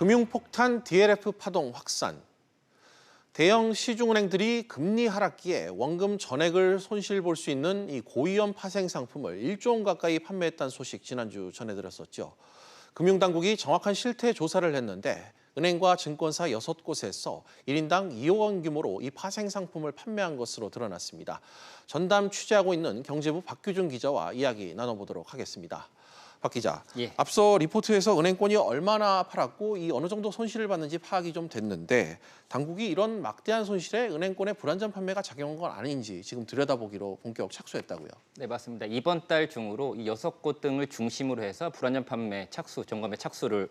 금융폭탄 DLF 파동 확산. 대형 시중은행들이 금리 하락기에 원금 전액을 손실 볼 수 있는 이 고위험 파생 상품을 1조 원 가까이 판매했다는 소식 지난주 전해드렸었죠. 금융당국이 정확한 실태 조사를 했는데 은행과 증권사 6곳에서 1인당 2억 원 규모로 이 파생 상품을 판매한 것으로 드러났습니다. 전담 취재하고 있는 경제부 박규준 기자와 이야기 나눠보도록 하겠습니다. 박 기자, 예. 앞서 리포트에서 은행권이 얼마나 팔았고 이 어느 정도 손실을 받는지 파악이 좀 됐는데 당국이 이런 막대한 손실에 은행권의 불안전 판매가 작용한 건 아닌지 지금 들여다보기로 본격 착수했다고요. 네, 맞습니다. 이번 달 중으로 이 6곳 등을 중심으로 해서 불안전 판매 착수, 점검에 착수를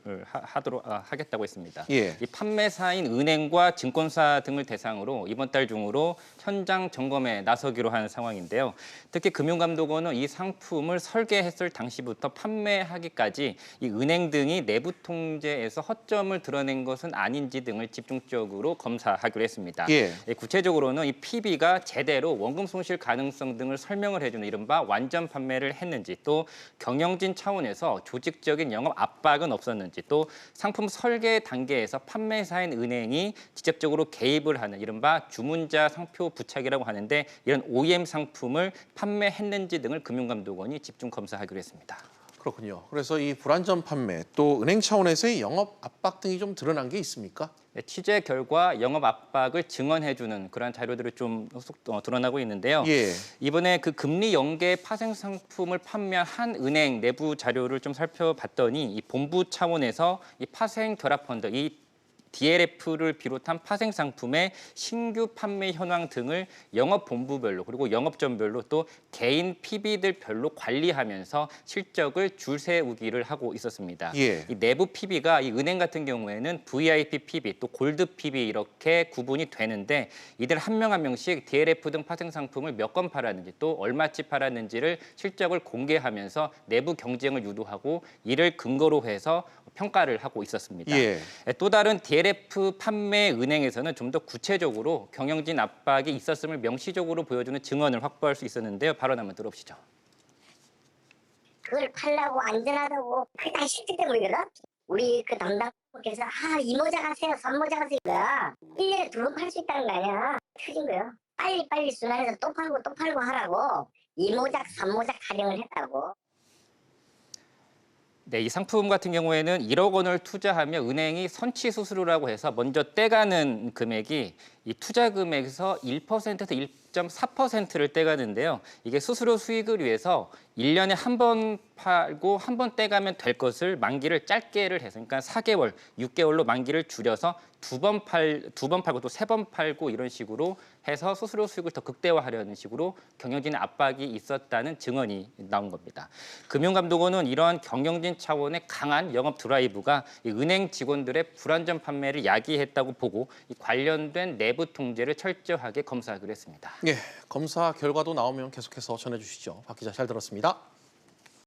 하겠다고 했습니다. 예. 이 판매사인 은행과 증권사 등을 대상으로 이번 달 중으로 현장 점검에 나서기로 한 상황인데요. 특히 금융감독원은 이 상품을 설계했을 당시부터 판매하기까지 이 은행 등이 내부 통제에서 허점을 드러낸 것은 아닌지 등을 집중적으로 검사하기로 했습니다. 예. 구체적으로는 이 PB가 제대로 원금 손실 가능성 등을 설명을 해주는 이른바 완전 판매를 했는지, 또 경영진 차원에서 조직적인 영업 압박은 없었는지, 또 상품 설계 단계에서 판매사인 은행이 직접적으로 개입을 하는 이른바 주문자 상표 부착이라고 하는데 이런 OEM 상품을 판매했는지 등을 금융감독원이 집중 검사하기로 했습니다. 그렇군요. 그래서 이 불안전 판매 또 은행 차원에서의 영업 압박 등이 좀 드러난 게 있습니까? 네, 취재 결과 영업 압박을 증언해주는 그런 자료들이 좀 드러나고 있는데요. 예. 이번에 그 금리 연계 파생 상품을 판매한 한 은행 내부 자료를 좀 살펴봤더니 이 본부 차원에서 이 파생 결합 펀드, 이 DLF를 비롯한 파생 상품의 신규 판매 현황 등을 영업 본부별로 그리고 영업점별로 또 개인 PB들별로 관리하면서 실적을 줄 세우기를 하고 있었습니다. 예. 이 내부 PB가 이 은행 같은 경우에는 VIP PB 또 골드 PB 이렇게 구분이 되는데 이들 한 명 한 명씩 DLF 등 파생 상품을 몇 건 팔았는지 또 얼마치 팔았는지를 실적을 공개하면서 내부 경쟁을 유도하고 이를 근거로 해서 평가를 하고 있었습니다. 예. 또 다른 DLF 판매 은행에서는 좀 더 구체적으로 경영진 압박이 있었음을 명시적으로 보여주는 증언을 확보할 수 있었는데요. 발언 한번 들어보시죠. 그걸 팔라고 안전하다고 그게 다 실질된 거거든. 우리 그 담당께서 이모작 하세요, 삼모작 하세요. 1년에 2번 팔 수 있다는 거 아니야. 틀린 거예요. 빨리 순환해서 또 팔고 하라고 이모작, 삼모작 타령을 했다고. 네, 이 상품 같은 경우에는 1억 원을 투자하며 은행이 선취 수수료라고 해서 먼저 떼가는 금액이 이 투자 금액에서 1%에서 1.4%를 떼가는데요. 이게 수수료 수익을 위해서 1년에 한 번 팔고 한 번 떼가면 될 것을 만기를 짧게를 해서 그러니까 4개월, 6개월로 만기를 줄여서 두 번 팔고 또 3번 팔고 이런 식으로 해서 수수료 수익을 더 극대화하려는 식으로 경영진의 압박이 있었다는 증언이 나온 겁니다. 금융감독원은 이러한 경영진 차원의 강한 영업 드라이브가 이 은행 직원들의 불안전 판매를 야기했다고 보고 이 관련된 내부 통제를 철저하게 검사하기로 했습니다. 예, 검사 결과도 나오면 계속해서 전해주시죠. 박 기자 잘 들었습니다.